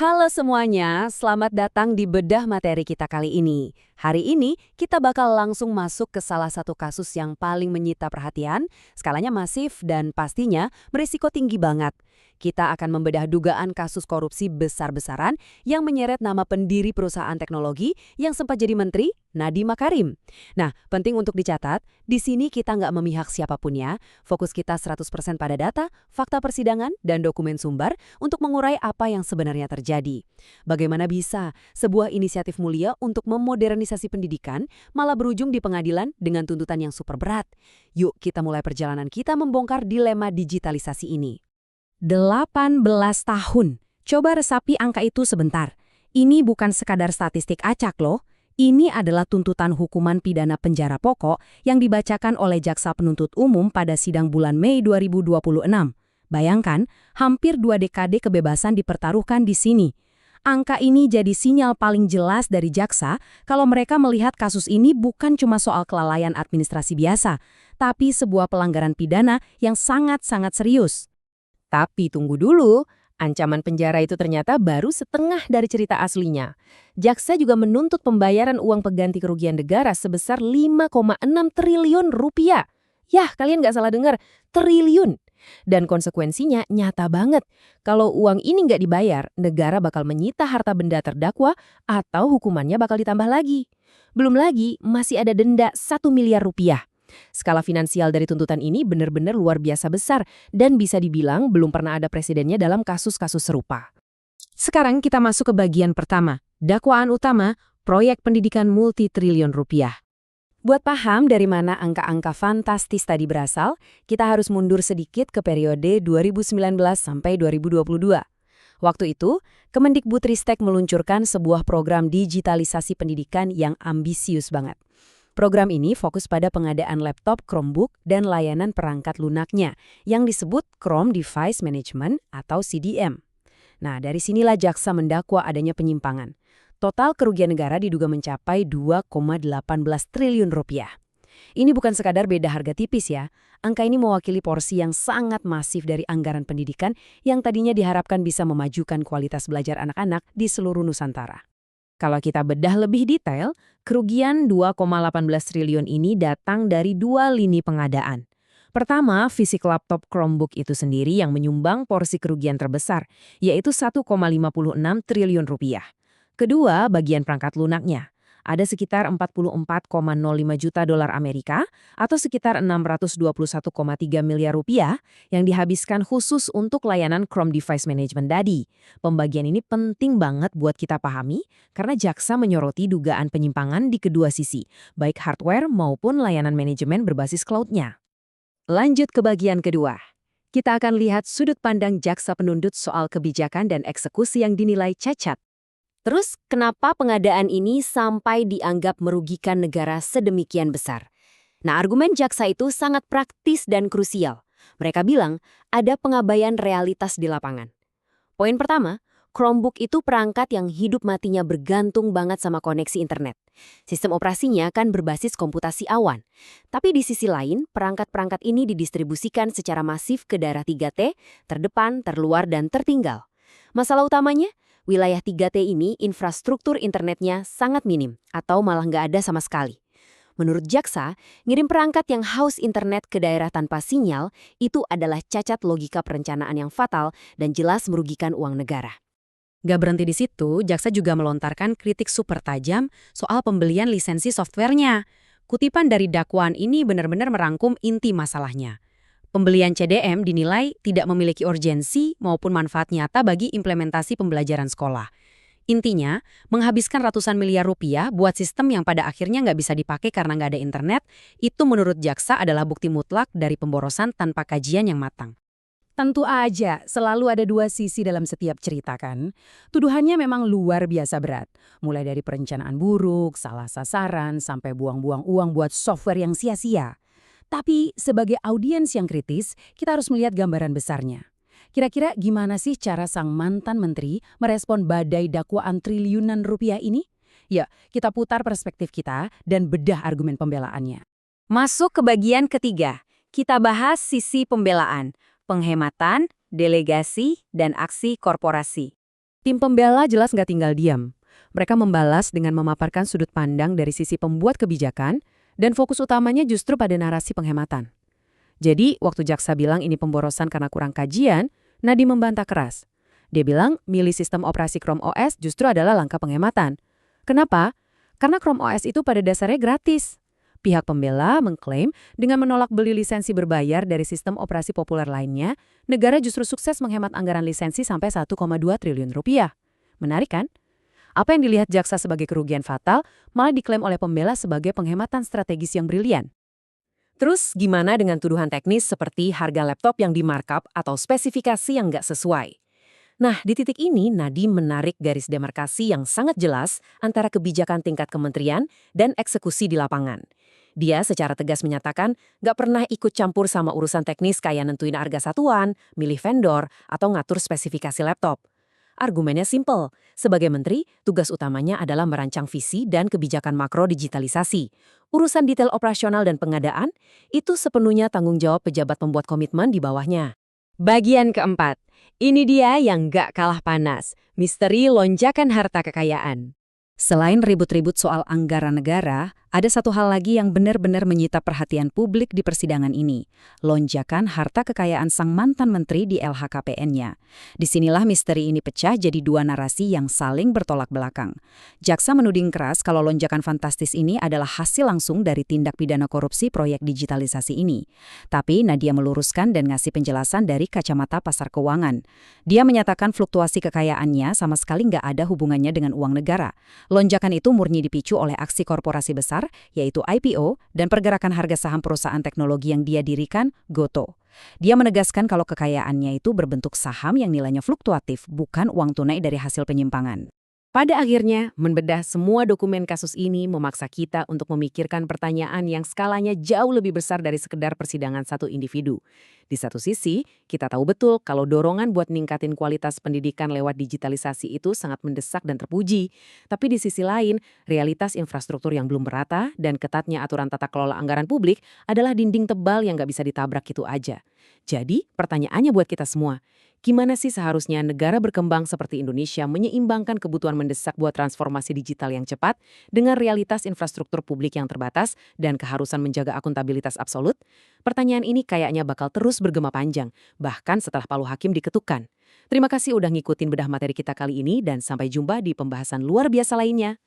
Halo semuanya, selamat datang di bedah materi kita kali ini. Hari ini kita bakal langsung masuk ke salah satu kasus yang paling menyita perhatian, skalanya masif dan pastinya berisiko tinggi banget. Kita akan membedah dugaan kasus korupsi besar-besaran yang menyeret nama pendiri perusahaan teknologi yang sempat jadi menteri, Nadiem Makarim. Nah, penting untuk dicatat, di sini kita nggak memihak siapapun ya. Fokus kita 100% pada data, fakta persidangan, dan dokumen sumber untuk mengurai apa yang sebenarnya terjadi. Bagaimana bisa sebuah inisiatif mulia untuk memodernisasi pendidikan malah berujung di pengadilan dengan tuntutan yang super berat? Yuk kita mulai perjalanan kita membongkar dilema digitalisasi ini. 18 tahun. Coba resapi angka itu sebentar. Ini bukan sekadar statistik acak loh. Ini adalah tuntutan hukuman pidana penjara pokok yang dibacakan oleh Jaksa Penuntut Umum pada sidang bulan Mei 2026. Bayangkan, hampir 2 dekade kebebasan dipertaruhkan di sini. Angka ini jadi sinyal paling jelas dari jaksa kalau mereka melihat kasus ini bukan cuma soal kelalaian administrasi biasa, tapi sebuah pelanggaran pidana yang sangat-sangat serius. Tapi tunggu dulu, ancaman penjara itu ternyata baru setengah dari cerita aslinya. Jaksa juga menuntut pembayaran uang pengganti kerugian negara sebesar 5,6 triliun rupiah. Yah, kalian nggak salah dengar, triliun. Dan konsekuensinya nyata banget. Kalau uang ini nggak dibayar, negara bakal menyita harta benda terdakwa atau hukumannya bakal ditambah lagi. Belum lagi, masih ada denda 1 miliar rupiah. Skala finansial dari tuntutan ini benar-benar luar biasa besar dan bisa dibilang belum pernah ada presidennya dalam kasus-kasus serupa. Sekarang kita masuk ke bagian pertama, dakwaan utama, proyek pendidikan multi-triliun rupiah. Buat paham dari mana angka-angka fantastis tadi berasal, kita harus mundur sedikit ke periode 2019 sampai 2022. Waktu itu, Kemendikbudristek meluncurkan sebuah program digitalisasi pendidikan yang ambisius banget. Program ini fokus pada pengadaan laptop Chromebook dan layanan perangkat lunaknya yang disebut Chrome Device Management atau CDM. Nah, dari sinilah jaksa mendakwa adanya penyimpangan. Total kerugian negara diduga mencapai 2,18 triliun rupiah. Ini bukan sekadar beda harga tipis ya. Angka ini mewakili porsi yang sangat masif dari anggaran pendidikan yang tadinya diharapkan bisa memajukan kualitas belajar anak-anak di seluruh Nusantara. Kalau kita bedah lebih detail, kerugian 2,18 triliun ini datang dari 2 lini pengadaan. Pertama, fisik laptop Chromebook itu sendiri yang menyumbang porsi kerugian terbesar, yaitu 1,56 triliun rupiah. Kedua, bagian perangkat lunaknya. Ada sekitar 44,05 juta dolar Amerika atau sekitar 621,3 miliar rupiah yang dihabiskan khusus untuk layanan Chrome Device Management tadi. Pembagian ini penting banget buat kita pahami karena jaksa menyoroti dugaan penyimpangan di kedua sisi, baik hardware maupun layanan manajemen berbasis cloud-nya. Lanjut ke bagian kedua. Kita akan lihat sudut pandang jaksa penuntut soal kebijakan dan eksekusi yang dinilai cacat. Terus, kenapa pengadaan ini sampai dianggap merugikan negara sedemikian besar? Nah, argumen jaksa itu sangat praktis dan krusial. Mereka bilang ada pengabaian realitas di lapangan. Poin pertama, Chromebook itu perangkat yang hidup matinya bergantung banget sama koneksi internet. Sistem operasinya kan berbasis komputasi awan. Tapi di sisi lain, perangkat-perangkat ini didistribusikan secara masif ke daerah 3T, terdepan, terluar, dan tertinggal. Masalah utamanya, wilayah 3T ini infrastruktur internetnya sangat minim atau malah nggak ada sama sekali. Menurut jaksa, ngirim perangkat yang haus internet ke daerah tanpa sinyal itu adalah cacat logika perencanaan yang fatal dan jelas merugikan uang negara. Gak berhenti di situ, jaksa juga melontarkan kritik super tajam soal pembelian lisensi softwarenya. Kutipan dari dakwaan ini benar-benar merangkum inti masalahnya. Pembelian CDM dinilai tidak memiliki urgensi maupun manfaat nyata bagi implementasi pembelajaran sekolah. Intinya, menghabiskan ratusan miliar rupiah buat sistem yang pada akhirnya nggak bisa dipakai karena nggak ada internet, itu menurut jaksa adalah bukti mutlak dari pemborosan tanpa kajian yang matang. Tentu aja, selalu ada dua sisi dalam setiap cerita kan. Tuduhannya memang luar biasa berat. Mulai dari perencanaan buruk, salah sasaran, sampai buang-buang uang buat software yang sia-sia. Tapi sebagai audiens yang kritis, kita harus melihat gambaran besarnya. Kira-kira gimana sih cara sang mantan menteri merespon badai dakwaan triliunan rupiah ini? Ya, kita putar perspektif kita dan bedah argumen pembelaannya. Masuk ke bagian ketiga, kita bahas sisi pembelaan, penghematan, delegasi, dan aksi korporasi. Tim pembela jelas nggak tinggal diam. Mereka membalas dengan memaparkan sudut pandang dari sisi pembuat kebijakan dan fokus utamanya justru pada narasi penghematan. Jadi, waktu jaksa bilang ini pemborosan karena kurang kajian, Nadiem membantah keras. Dia bilang milih sistem operasi Chrome OS justru adalah langkah penghematan. Kenapa? Karena Chrome OS itu pada dasarnya gratis. Pihak pembela mengklaim dengan menolak beli lisensi berbayar dari sistem operasi populer lainnya, negara justru sukses menghemat anggaran lisensi sampai 1,2 triliun rupiah. Menarik kan? Apa yang dilihat jaksa sebagai kerugian fatal malah diklaim oleh pembela sebagai penghematan strategis yang brilian. Terus gimana dengan tuduhan teknis seperti harga laptop yang di-markup atau spesifikasi yang nggak sesuai? Nah, di titik ini Nadiem menarik garis demarkasi yang sangat jelas antara kebijakan tingkat kementerian dan eksekusi di lapangan. Dia secara tegas menyatakan nggak pernah ikut campur sama urusan teknis kayak nentuin harga satuan, milih vendor, atau ngatur spesifikasi laptop. Argumennya simpel. Sebagai menteri, tugas utamanya adalah merancang visi dan kebijakan makro digitalisasi. Urusan detail operasional dan pengadaan, itu sepenuhnya tanggung jawab pejabat pembuat komitmen di bawahnya. Bagian keempat, ini dia yang gak kalah panas, misteri lonjakan harta kekayaan. Selain ribut-ribut soal anggaran negara, ada satu hal lagi yang benar-benar menyita perhatian publik di persidangan ini, lonjakan harta kekayaan sang mantan menteri di LHKPN-nya. Disinilah misteri ini pecah jadi dua narasi yang saling bertolak belakang. Jaksa menuding keras kalau lonjakan fantastis ini adalah hasil langsung dari tindak pidana korupsi proyek digitalisasi ini. Tapi Nadia meluruskan dan ngasih penjelasan dari kacamata pasar keuangan. Dia menyatakan fluktuasi kekayaannya sama sekali nggak ada hubungannya dengan uang negara. Lonjakan itu murni dipicu oleh aksi korporasi besar, yaitu IPO, dan pergerakan harga saham perusahaan teknologi yang dia dirikan, Goto. Dia menegaskan kalau kekayaannya itu berbentuk saham yang nilainya fluktuatif, bukan uang tunai dari hasil penyimpangan. Pada akhirnya, membedah semua dokumen kasus ini memaksa kita untuk memikirkan pertanyaan yang skalanya jauh lebih besar dari sekedar persidangan satu individu. Di satu sisi, kita tahu betul kalau dorongan buat ningkatin kualitas pendidikan lewat digitalisasi itu sangat mendesak dan terpuji. Tapi di sisi lain, realitas infrastruktur yang belum merata dan ketatnya aturan tata kelola anggaran publik adalah dinding tebal yang nggak bisa ditabrak gitu aja. Jadi, pertanyaannya buat kita semua, gimana sih seharusnya negara berkembang seperti Indonesia menyeimbangkan kebutuhan mendesak buat transformasi digital yang cepat dengan realitas infrastruktur publik yang terbatas dan keharusan menjaga akuntabilitas absolut? Pertanyaan ini kayaknya bakal terus bergema panjang, bahkan setelah palu hakim diketukkan. Terima kasih udah ngikutin bedah materi kita kali ini dan sampai jumpa di pembahasan luar biasa lainnya.